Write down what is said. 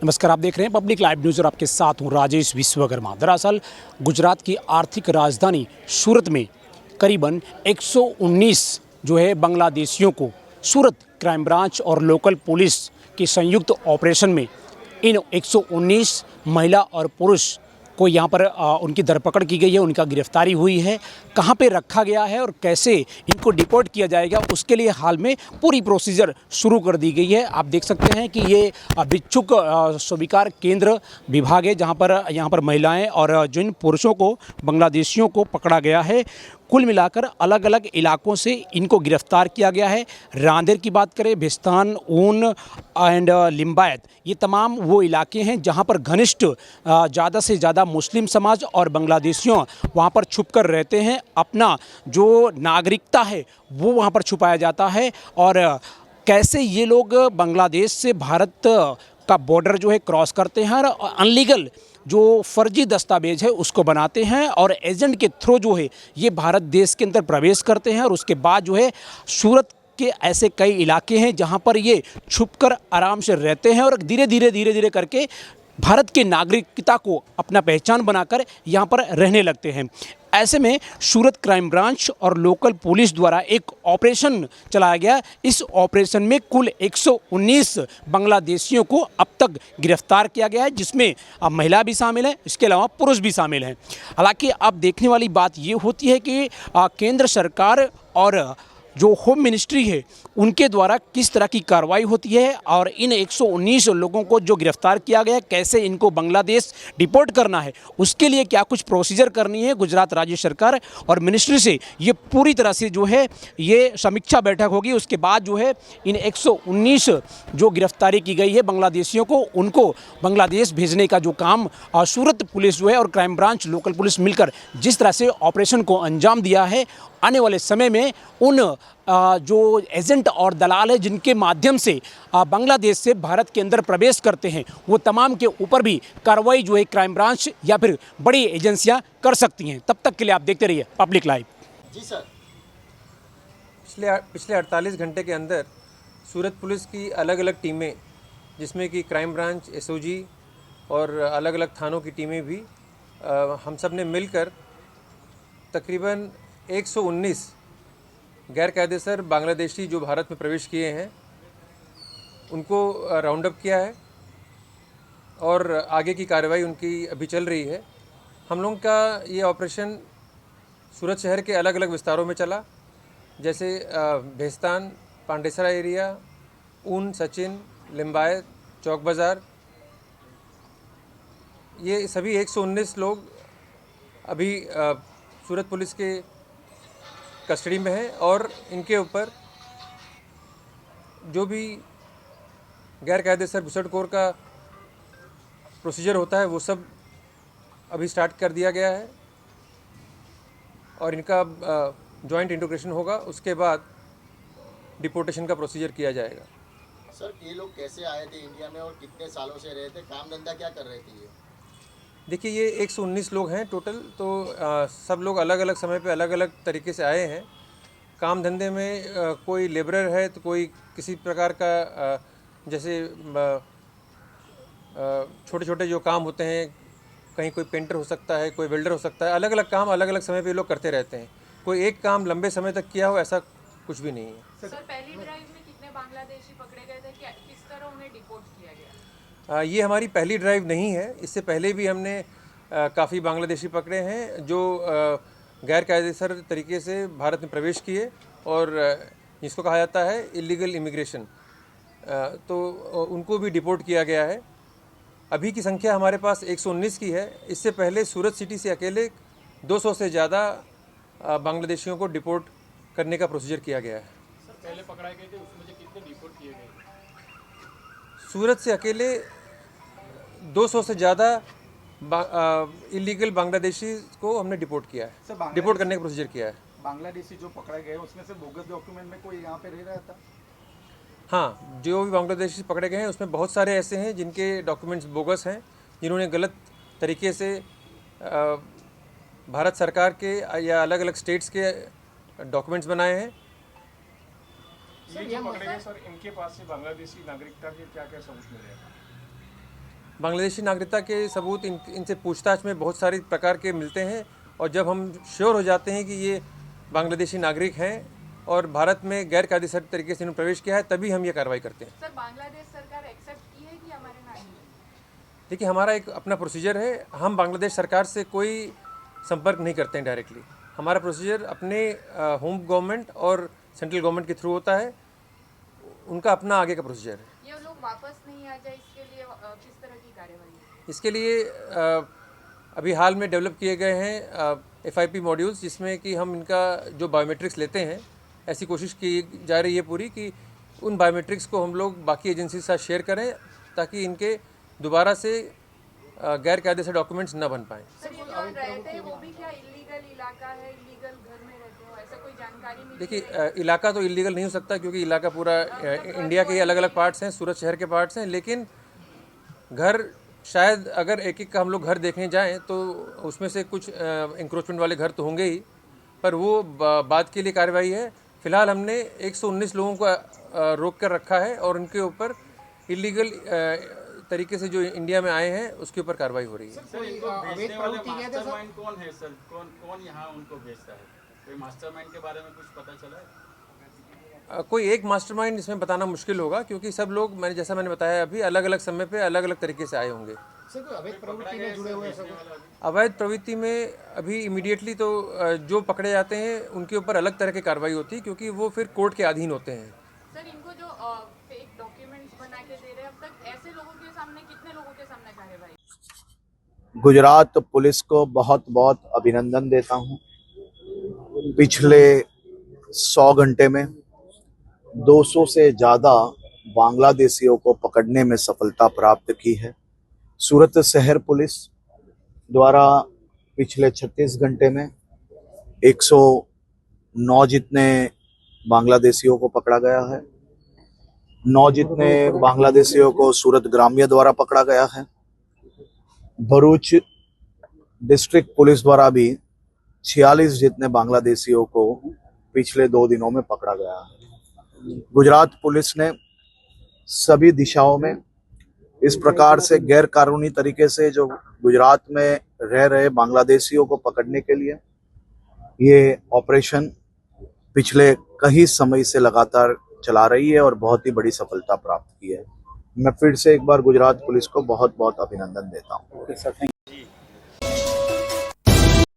नमस्कार, आप देख रहे हैं पब्लिक लाइव न्यूज़ और आपके साथ हूं राजेश विश्वकर्मा। दरअसल गुजरात की आर्थिक राजधानी सूरत में करीबन 119 जो है बांग्लादेशियों को सूरत क्राइम ब्रांच और लोकल पुलिस के संयुक्त ऑपरेशन में इन 119 महिला और पुरुष को यहाँ पर उनकी धरपकड़ की गई है, उनका गिरफ्तारी हुई है। कहाँ पे रखा गया है और कैसे इनको डिपोर्ट किया जाएगा, उसके लिए हाल में पूरी प्रोसीजर शुरू कर दी गई है। आप देख सकते हैं कि ये भिक्षुक स्वीकार केंद्र विभाग है, जहाँ पर यहाँ पर महिलाएं और जिन पुरुषों को, बांग्लादेशियों को पकड़ा गया है। कुल मिलाकर अलग अलग इलाकों से इनको गिरफ्तार किया गया है। रांदेर की बात करें, भिस्तान, ऊन एंड लिम्बायत, ये तमाम वो इलाके हैं जहां पर घनिष्ठ ज़्यादा से ज़्यादा मुस्लिम समाज और बांग्लादेशियों वहां पर छुपकर रहते हैं। अपना जो नागरिकता है वो वहां पर छुपाया जाता है। और कैसे ये लोग बांग्लादेश से भारत का बॉर्डर जो है क्रॉस करते हैं और अनलीगल जो फर्जी दस्तावेज है उसको बनाते हैं और एजेंट के थ्रू जो है ये भारत देश के अंदर प्रवेश करते हैं। और उसके बाद जो है सूरत के ऐसे कई इलाके हैं जहां पर ये छुपकर आराम से रहते हैं और धीरे धीरे करके भारत के नागरिकता को अपना पहचान बनाकर यहाँ पर रहने लगते हैं। ऐसे में सूरत क्राइम ब्रांच और लोकल पुलिस द्वारा एक ऑपरेशन चलाया गया। इस ऑपरेशन में कुल 119 बांग्लादेशियों को अब तक गिरफ्तार किया गया है, जिसमें महिला भी शामिल है, इसके अलावा पुरुष भी शामिल हैं। हालांकि अब देखने वाली बात ये होती है कि केंद्र सरकार और जो होम मिनिस्ट्री है उनके द्वारा किस तरह की कार्रवाई होती है और इन 119 लोगों को जो गिरफ्तार किया गया है कैसे इनको बांग्लादेश डिपोर्ट करना है, उसके लिए क्या कुछ प्रोसीजर करनी है। गुजरात राज्य सरकार और मिनिस्ट्री से ये पूरी तरह से जो है ये समीक्षा बैठक होगी। उसके बाद जो है इन 119 जो गिरफ्तारी की गई है बांग्लादेशियों को, उनको बांग्लादेश भेजने का जो काम सूरत पुलिस जो है और क्राइम ब्रांच लोकल पुलिस मिलकर जिस तरह से ऑपरेशन को अंजाम दिया है, आने वाले समय में उन जो एजेंट और दलाल है जिनके माध्यम से बांग्लादेश से भारत के अंदर प्रवेश करते हैं, वो तमाम के ऊपर भी कार्रवाई जो है क्राइम ब्रांच या फिर बड़ी एजेंसियां कर सकती हैं। तब तक के लिए आप देखते रहिए पब्लिक लाइव। जी सर, पिछले 48 घंटे के अंदर सूरत पुलिस की अलग अलग टीमें, जिसमें कि क्राइम ब्रांच, एसओजी और अलग अलग थानों की टीमें भी हम सब ने मिलकर तकरीबन 119 गैरकायदेसर बांग्लादेशी जो भारत में प्रवेश किए हैं उनको राउंड अप किया है और आगे की कार्रवाई उनकी अभी चल रही है। हम लोगों का ये ऑपरेशन सूरत शहर के अलग अलग विस्तारों में चला, जैसे भेस्तान, पांडेसरा एरिया, ऊन, सचिन, लिम्बायत, चौक बाज़ार। ये सभी 119 लोग अभी सूरत पुलिस के कस्टडी में है और इनके ऊपर जो भी गैरकायदेसर घुसटखोर का प्रोसीजर होता है वो सब अभी स्टार्ट कर दिया गया है और इनका जॉइंट इंटीग्रेशन होगा। उसके बाद डिपोर्टेशन का प्रोसीजर किया जाएगा। सर, ये लोग कैसे आए थे इंडिया में और कितने सालों से रहे थे, काम धंधा क्या कर रहे थे ये? देखिए, ये 119 लोग हैं टोटल, तो सब लोग अलग अलग समय पे अलग अलग तरीके से आए हैं। काम धंधे में कोई लेबरर है तो कोई किसी प्रकार का जैसे छोटे छोटे जो काम होते हैं, कहीं कोई पेंटर हो सकता है, कोई वेल्डर हो सकता है। अलग अलग काम अलग अलग समय पे लोग करते रहते हैं। कोई एक काम लंबे समय तक किया हो ऐसा कुछ भी नहीं है। सर, पहली ड्राइव में कितने बांग्लादेशी पकड़े गए थे, किस तरह उन्हें डिपोर्ट किया गया? ये हमारी पहली ड्राइव नहीं है। इससे पहले भी हमने काफ़ी बांग्लादेशी पकड़े हैं जो गैर कायदेसर तरीके से भारत में प्रवेश किए और जिसको कहा जाता है इलीगल इमिग्रेशन, तो उनको भी डिपोर्ट किया गया है। अभी की संख्या हमारे पास 119 की है। इससे पहले सूरत सिटी से अकेले 200 से ज़्यादा बांग्लादेशियों को डिपोर्ट करने का प्रोसीजर किया गया है। सर, पहले पकड़ाए गए थे उसमें से कितने डिपोर्ट किए गए? सूरत से अकेले 200 से ज़्यादा इलीगल बांग्लादेशी को हमने डिपोर्ट किया है, डिपोर्ट करने का प्रोसीजर किया है। बांग्लादेशी जो पकड़े गए उसमें से बोगस डॉक्यूमेंट में कोई यहाँ पे रह रहा था? हाँ, जो भी बांग्लादेशी पकड़े गए हैं उसमें बहुत सारे ऐसे हैं जिनके डॉक्यूमेंट्स बोगस हैं, जिन्होंने गलत तरीके से भारत सरकार के या अलग अलग स्टेट्स के डॉक्यूमेंट्स बनाए हैं। ये जो पकड़े गए सर, इनके पास से बांग्लादेशी नागरिकता के क्या क्या सबूत मिले हैं? बांग्लादेशी नागरिकता के सबूत इनसे पूछताछ में बहुत सारे प्रकार के मिलते हैं, और जब हम श्योर हो जाते हैं कि ये बांग्लादेशी नागरिक हैं और भारत में गैर कायदेसर तरीके से इन्होंने प्रवेश किया है, तभी हम ये कार्रवाई करते हैं। सर बांग्लादेश सरकार एक्सेप्ट की है कि हमारे नागरिक? देखिए, हमारा एक अपना प्रोसीजर है, हम बांग्लादेश सरकार से कोई संपर्क नहीं करते हैं डायरेक्टली। हमारा प्रोसीजर अपने होम गवर्नमेंट और सेंट्रल गवर्नमेंट के थ्रू होता है, उनका अपना आगे का प्रोसीजर है। ये लोग वापस नहीं आ जाए इसके लिए किस तरह की कार्यवाही है? इसके लिए अभी हाल में डेवलप किए गए हैं FIP मॉड्यूल्स, जिसमें कि हम इनका जो बायोमेट्रिक्स लेते हैं, ऐसी कोशिश की जा रही है पूरी कि उन बायोमेट्रिक्स को हम लोग बाकी एजेंसी के साथ शेयर करें, ताकि इनके दोबारा से गैर कायदेसर डॉक्यूमेंट्स न बन पाएँ। सर ये जो रहते हैं वो भी क्या इलीगल इलाका है, इलीगल घर में रहते हो, ऐसा कोई जानकारी मिली? देखिए, इलाका तो इलीगल नहीं हो सकता, क्योंकि इलाका पूरा इंडिया के अलग अलग पार्ट्स हैं, सूरत शहर के पार्ट्स हैं, लेकिन घर शायद अगर एक एक का हम लोग घर देखने जाएं तो उसमें से कुछ इंक्रोचमेंट वाले घर तो होंगे ही, पर वो बाद के लिए कार्रवाई है। फिलहाल हमने 119 लोगों को रोक कर रखा है और उनके ऊपर इलीगल तरीके से जो इंडिया में आए हैं उसके ऊपर कार्रवाई हो रही है। सर, इनको भेजने वाले मास्टरमाइंड कौन है सर? कौन यहाँ उनको भेजता है? कोई मास्टरमाइंड के बारे में कुछ पता चला है? कोई एक मास्टरमाइंड इसमें बताना मुश्किल होगा, क्योंकि सब लोग जैसा मैंने बताया अभी अलग अलग समय पे अलग अलग तरीके से आए होंगे। सर कोई अवैध प्रवृत्ति में जुड़े हुए हैं? अवैध प्रवृत्ति में अभी इमीडिएटली तो जो पकड़े जाते हैं उनके ऊपर अलग तरह की कार्रवाई होती है, क्योंकि वो फिर कोर्ट के अधीन होते हैं। सर इनको जो फेक डॉक्यूमेंट्स बना के दे रहे हैं, अब तक ऐसे लोगों के सामने कितने लोगों के सामने कार्यवाही? गुजरात पुलिस को बहुत बहुत अभिनंदन देता हूं। पिछले 100 घंटे में 200 से ज़्यादा बांग्लादेशियों को पकड़ने में सफलता प्राप्त की है। सूरत शहर पुलिस द्वारा पिछले 36 घंटे में 109 जितने बांग्लादेशियों को पकड़ा गया है। 9 जितने बांग्लादेशियों को सूरत ग्राम्य द्वारा पकड़ा गया है। भरूच डिस्ट्रिक्ट पुलिस द्वारा भी 46 जितने बांग्लादेशियों को पिछले 2 दिनों में पकड़ा गया है। गुजरात पुलिस ने सभी दिशाओं में इस प्रकार से गैर कानूनी तरीके से जो गुजरात में रह रहे बांग्लादेशियों को पकड़ने के लिए ये ऑपरेशन पिछले कई समय से लगातार चला रही है और बहुत ही बड़ी सफलता प्राप्त की है। मैं फिर से एक बार गुजरात पुलिस को बहुत बहुत अभिनंदन देता हूँ।